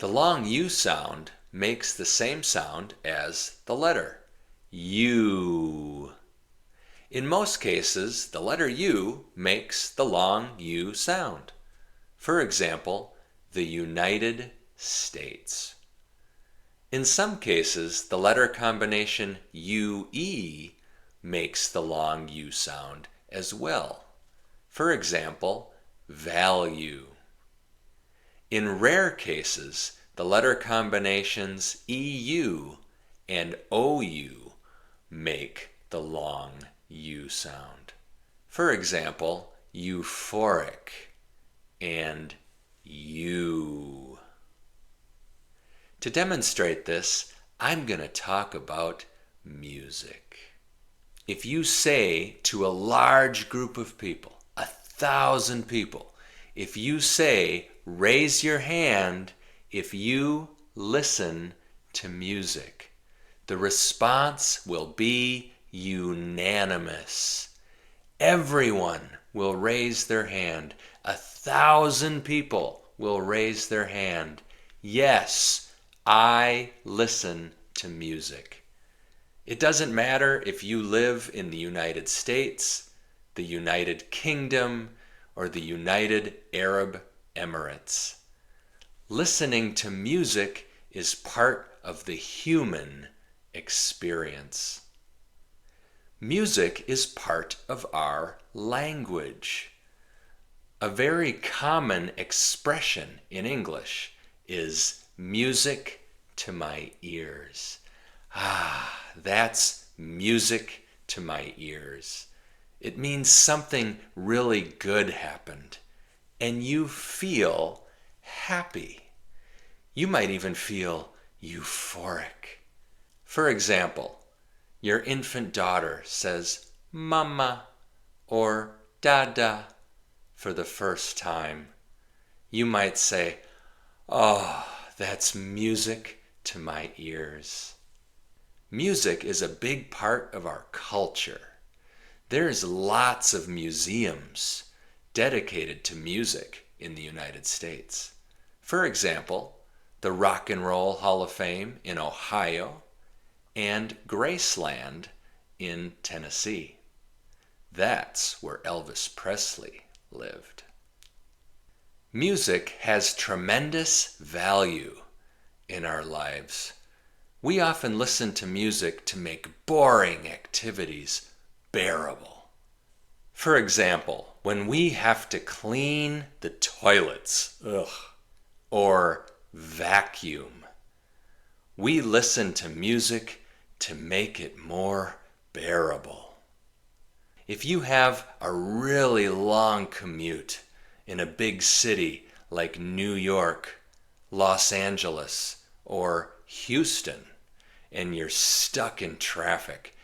The long U sound makes the same sound as the letter U. In most cases, the letter U makes the long U sound. For example, the United States. In some cases, the letter combination UE makes the long U sound as well. For example, value. In rare cases, the letter combinations EU and OU make the long U sound. For example, euphoric and U. To demonstrate this, I'm going to talk about music. If you say to a large group of people, 1,000 people, if you say, raise your hand if you listen to music, the response will be unanimous. Everyone will raise their hand. 1,000 people will raise their hand. Yes, I listen to music. It doesn't matter if you live in the United States, the United Kingdom, or the United Arab Emirates. Listening to music is part of the human experience. Music is part of our language. A very common expression in English is music to my ears. That's music to my ears. It means something really good happened, and you feel happy. You might even feel euphoric. For example, your infant daughter says mama or dada for the first time. You might say, oh, that's music to my ears. Music is a big part of our culture. There's lots of museums dedicated to music in the United States. For example, the Rock and Roll Hall of Fame in Ohio and Graceland in Tennessee. That's where Elvis Presley lived. Music has tremendous value in our lives. We often listen to music to make boring activities bearable. For example, when we have to clean the toilets, or vacuum, we listen to music to make it more bearable. If you have a really long commute in a big city like New York, Los Angeles, or Houston, and you're stuck in traffic,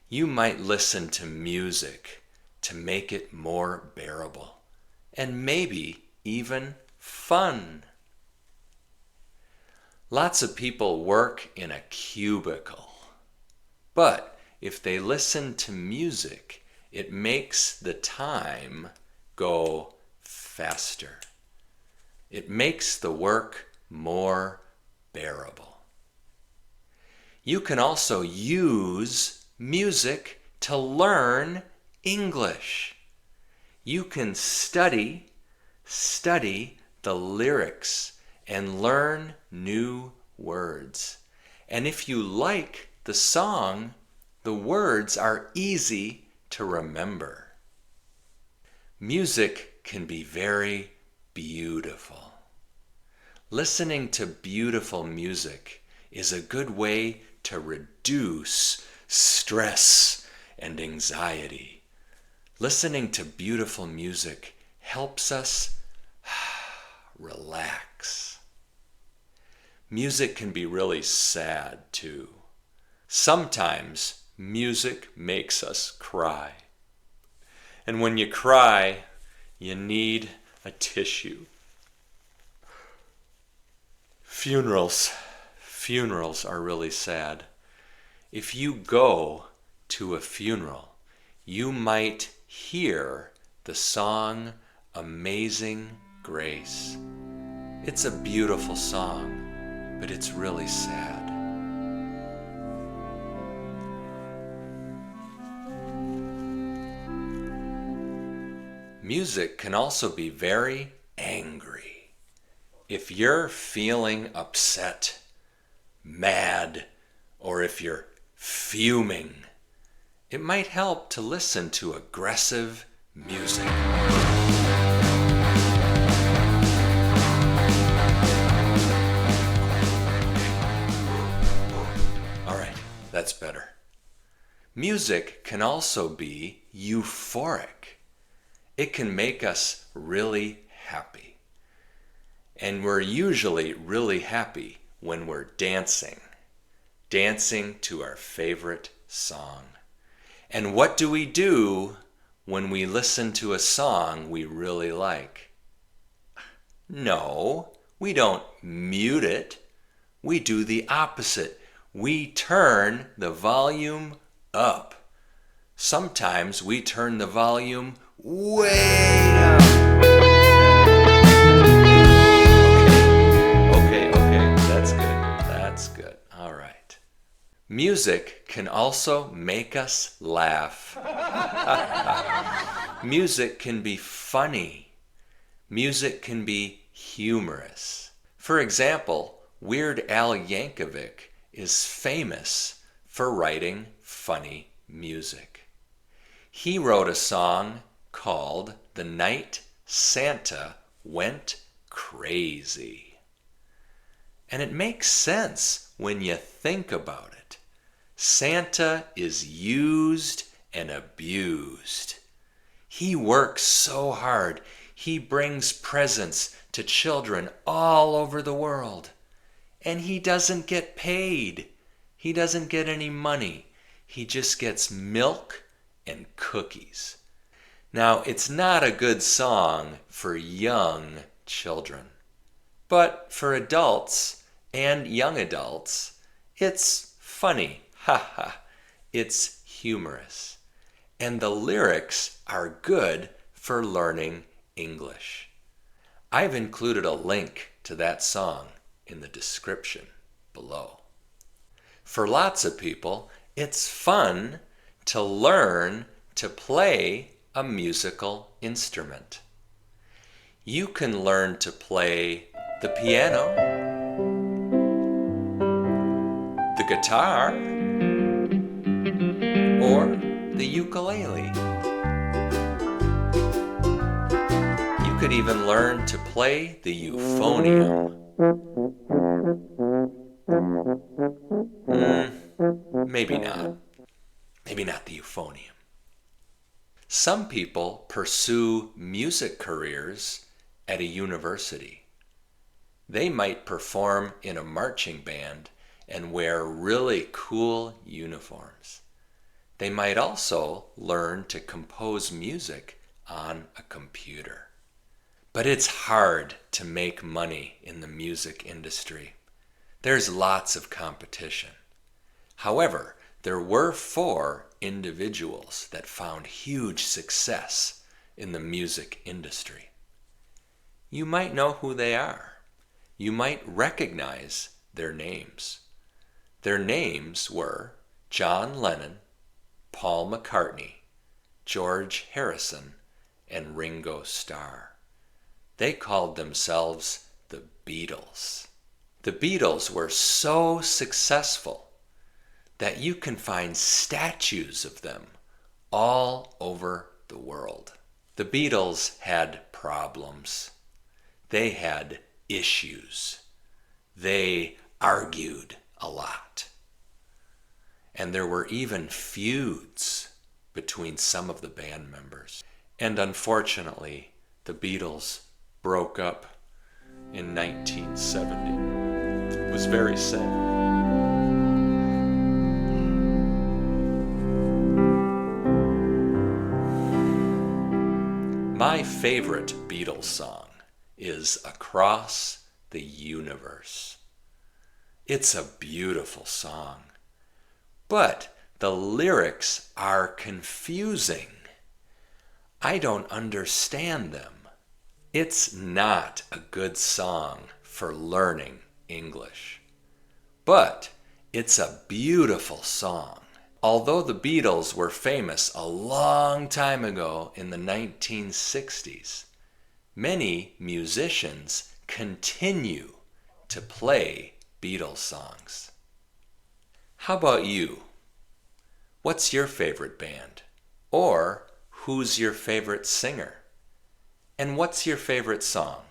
you might listen to music to make it more bearable, and maybe even fun. Lots of people work in a cubicle, but if they listen to music, it makes the time go faster. It makes the work more bearable. You can also use music to learn English. You can study the lyrics and learn new words. And if you like the song, the words are easy to remember. Music can be very beautiful. Listening to beautiful music is a good way to reduce stress and anxiety. Listening to beautiful music helps us relax. Music can be really sad too. Sometimes music makes us cry. And when you cry, you need a tissue. Funerals are really sad. If you go to a funeral, you might hear the song Amazing Grace. It's a beautiful song. but it's really sad. Music can also be very angry. If you're feeling upset, mad, or if you're fuming, it might help to listen to aggressive music. All right, that's better. Music can also be euphoric. It can make us really happy. And we're usually really happy when we're dancing to our favorite song. And what do we do when we listen to a song we really like? No, we don't mute it. We do the opposite. We turn the volume up. Sometimes we turn the volume way up. Okay, that's good. All right. Music can also make us laugh. Music can be funny. Music can be humorous. For example, Weird Al Yankovic is famous for writing funny music. He wrote a song called "The Night Santa Went Crazy." And it makes sense when you think about it. Santa is used and abused. He works so hard. He brings presents to children all over the world. And he doesn't get paid. He doesn't get any money. He just gets milk and cookies. Now, it's not a good song for young children. But for adults and young adults, it's funny. It's humorous. And the lyrics are good for learning English. I've included a link to that song in the description below. For lots of people, it's fun to learn to play a musical instrument. You can learn to play the piano, the guitar, or the ukulele. You could even learn to play the euphonium. Maybe not. Maybe not the euphonium. Some people pursue music careers at a university. They might perform in a marching band and wear really cool uniforms. They might also learn to compose music on a computer. But it's hard to make money in the music industry. There's lots of competition. However, there were 4 individuals that found huge success in the music industry. You might know who they are. You might recognize their names. Their names were John Lennon, Paul McCartney, George Harrison, and Ringo Starr. They called themselves the Beatles. The Beatles were so successful that you can find statues of them all over the world. The Beatles had problems. They had issues. They argued a lot. And there were even feuds between some of the band members. And unfortunately, the Beatles broke up in 1970. It was very sad. My favorite Beatles song is "Across the Universe." It's a beautiful song, but the lyrics are confusing. I don't understand them. It's not a good song for learning English. But it's a beautiful song. Although the Beatles were famous a long time ago in the 1960s, many musicians continue to play Beatles songs. How about you? What's your favorite band? Or who's your favorite singer? And what's your favorite song?